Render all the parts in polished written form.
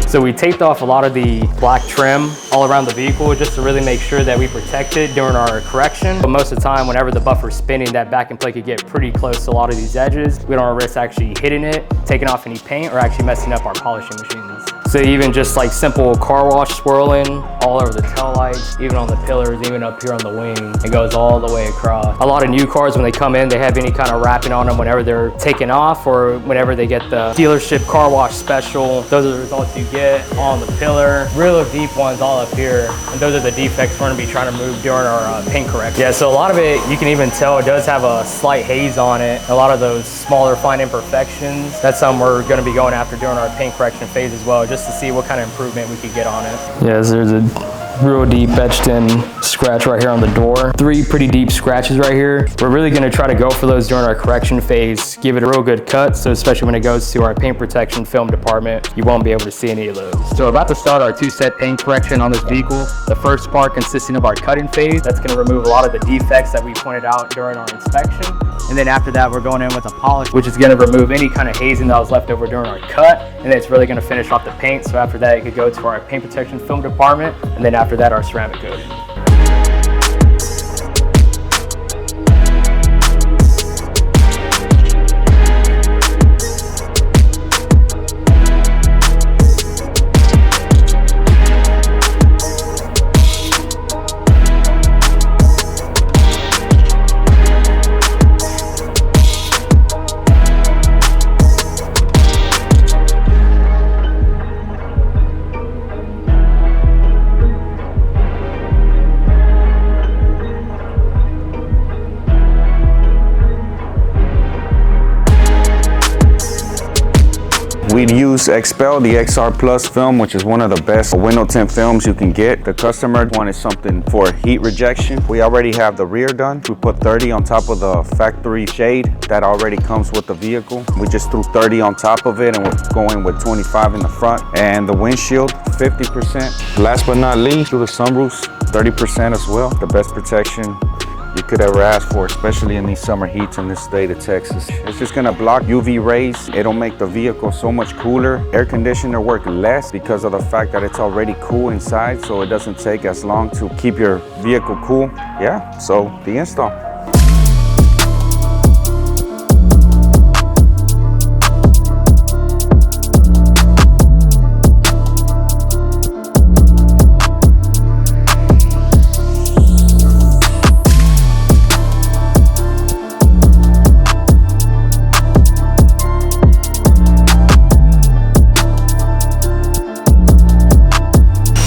So we taped off a lot of the black trim all around the vehicle just to really make sure that we protect it during our correction. But most of the time, whenever the buffer's spinning, that backing plate could get pretty close to a lot of these edges. We don't want to risk actually hitting it, taking off any paint, or actually messing up our polishing machines. So even just like simple car wash swirling all over the tail lights, even on the pillars, even up here on the wing, it goes all the way across. A lot of new cars, when they come in, they have any kind of wrapping on them whenever they're taken off or whenever they get the dealership car wash special. Those are the results you get on the pillar. Real deep ones all up here, and those are the defects we're gonna be trying to remove during our paint correction. Yeah, so a lot of it, you can even tell it does have a slight haze on it. A lot of those smaller fine imperfections, that's something we're gonna be going after during our paint correction phase as well, just to see what kind of improvement we could get on it. Yes, there's a real deep etched in scratch right here on the door. 3 pretty deep scratches right here. We're really gonna try to go for those during our correction phase, give it a real good cut, so especially when it goes to our paint protection film department, you won't be able to see any of those. So about to start our 2-set paint correction on this vehicle. The first part consisting of our cutting phase. That's gonna remove a lot of the defects that we pointed out during our inspection. And then after that, we're going in with a polish, which is gonna remove any kind of hazing that was left over during our cut. And then it's really gonna finish off the paint. So after that, it could go to our paint protection film department. And then after that, our ceramic coating. We'd use Expel, the XR Plus film, which is one of the best window tint films you can get. The customer wanted something for heat rejection. We already have the rear done. We put 30 on top of the factory shade that already comes with the vehicle. We just threw 30 on top of it, and we're going with 25 in the front. And the windshield, 50%. Last but not least, through the sunroofs, 30% as well. The best protection you could ever ask for, especially in these summer heats in this state of Texas. It's just gonna block UV rays. It'll make the vehicle so much cooler. Air conditioner work less because of the fact that it's already cool inside, so it doesn't take as long to keep your vehicle cool. Yeah, so the install.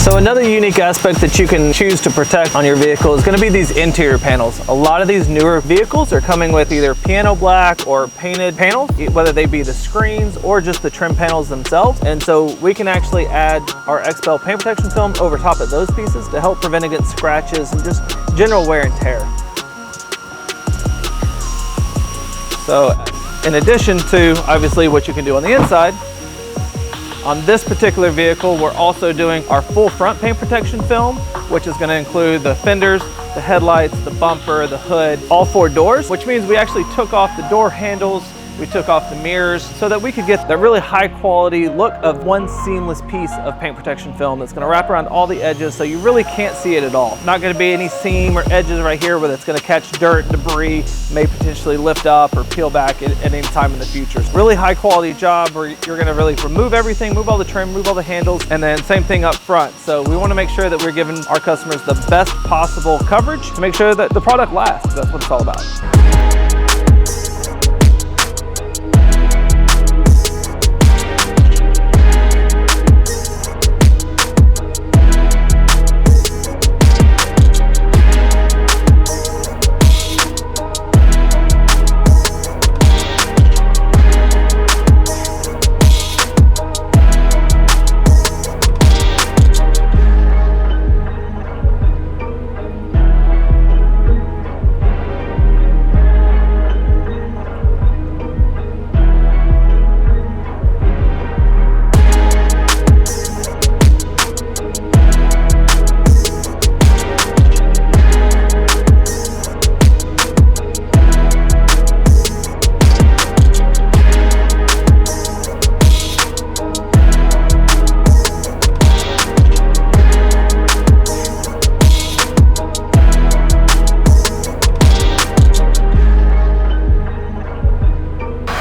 So another unique aspect that you can choose to protect on your vehicle is going to be these interior panels. A lot of these newer vehicles are coming with either piano black or painted panels, whether they be the screens or just the trim panels themselves. And so we can actually add our Expel paint protection film over top of those pieces to help prevent against scratches and just general wear and tear. So in addition to obviously what you can do on the inside, on this particular vehicle, we're also doing our full front paint protection film, which is going to include the fenders, the headlights, the bumper, the hood, all 4 doors, which means we actually took off the door handles, we took off the mirrors so that we could get that really high quality look of one seamless piece of paint protection film that's going to wrap around all the edges so you really can't see it at all. Not going to be any seam or edges right here where it's going to catch dirt, debris, may potentially lift up or peel back at any time in the future. It's really high quality job where you're going to really remove everything, move all the trim, move all the handles, and then same thing up front. So we want to make sure that we're giving our customers the best possible coverage to make sure that the product lasts. That's what it's all about.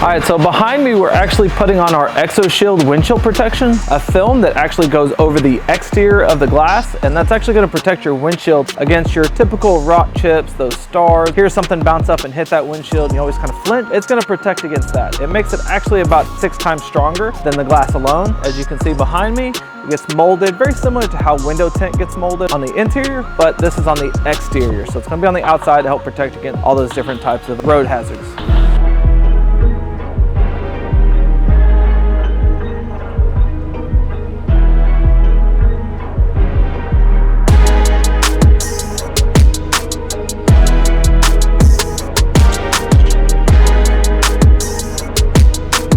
All right, so behind me, we're actually putting on our ExoShield windshield protection, a film that actually goes over the exterior of the glass, and that's actually gonna protect your windshield against your typical rock chips, those stars. Here's something bounce up and hit that windshield, and you always kind of flint. It's gonna protect against that. It makes it actually about 6 times stronger than the glass alone. As you can see behind me, it gets molded, very similar to how window tint gets molded on the interior, but this is on the exterior. So it's gonna be on the outside to help protect against all those different types of road hazards.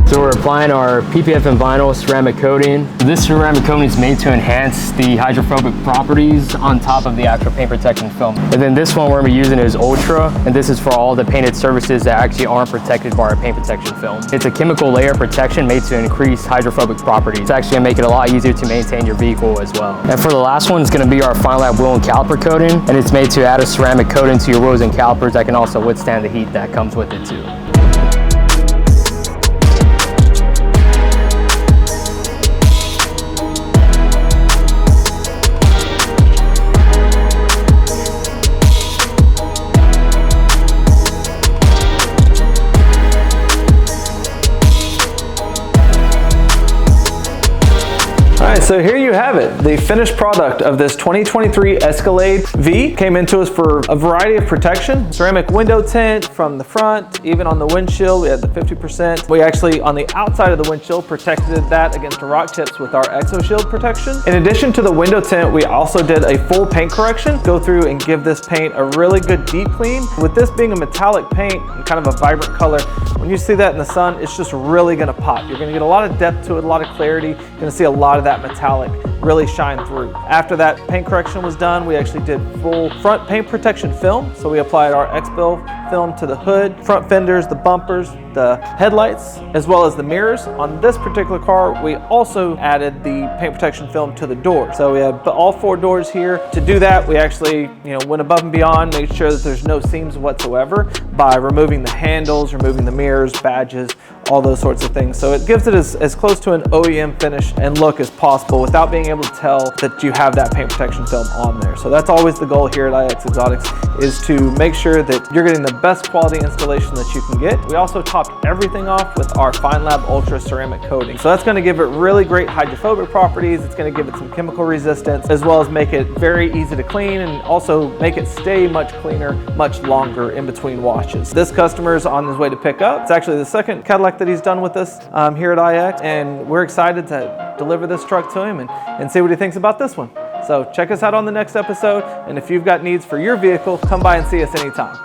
So we're applying our PPF and vinyl ceramic coating. This ceramic coating is made to enhance the hydrophobic properties on top of the actual paint protection film. And then this one we're gonna be using is Ultra, and this is for all the painted surfaces that actually aren't protected by our paint protection film. It's a chemical layer protection made to increase hydrophobic properties. It's actually gonna make it a lot easier to maintain your vehicle as well. And for the last one, it's gonna be our Final Lab wheel and caliper coating, and it's made to add a ceramic coating to your wheels and calipers that can also withstand the heat that comes with it too. So here you have it. The finished product of this 2023 Escalade V came into us for a variety of protection. Ceramic window tint from the front, even on the windshield, we had the 50%. We actually, on the outside of the windshield, protected that against rock chips with our ExoShield protection. In addition to the window tint, we also did a full paint correction. Go through and give this paint a really good deep clean. With this being a metallic paint and kind of a vibrant color, when you see that in the sun, it's just really gonna pop. You're gonna get a lot of depth to it, a lot of clarity. You're gonna see a lot of that metallic really shine through. After that paint correction was done, we actually did full front paint protection film. So we applied our X-Bill film to the hood, front fenders, the bumpers, the headlights, as well as the mirrors. On this particular car, we also added the paint protection film to the door. So we have all 4 doors here. To do that, we actually went above and beyond, made sure that there's no seams whatsoever by removing the handles, removing the mirrors, badges, all those sorts of things. So it gives it as close to an OEM finish and look as possible without being able to tell that you have that paint protection film on there. So that's always the goal here at IXEXOTICS, is to make sure that you're getting the best quality installation that you can get. We also topped everything off with our Fine Lab Ultra ceramic coating. So that's gonna give it really great hydrophobic properties. It's gonna give it some chemical resistance, as well as make it very easy to clean and also make it stay much cleaner, much longer in between washes. This customer is on his way to pick up. It's actually the second Cadillac that he's done with us here at IX, and we're excited to deliver this truck to him and see what he thinks about this one. So check us out on the next episode, and if you've got needs for your vehicle, come by and see us anytime.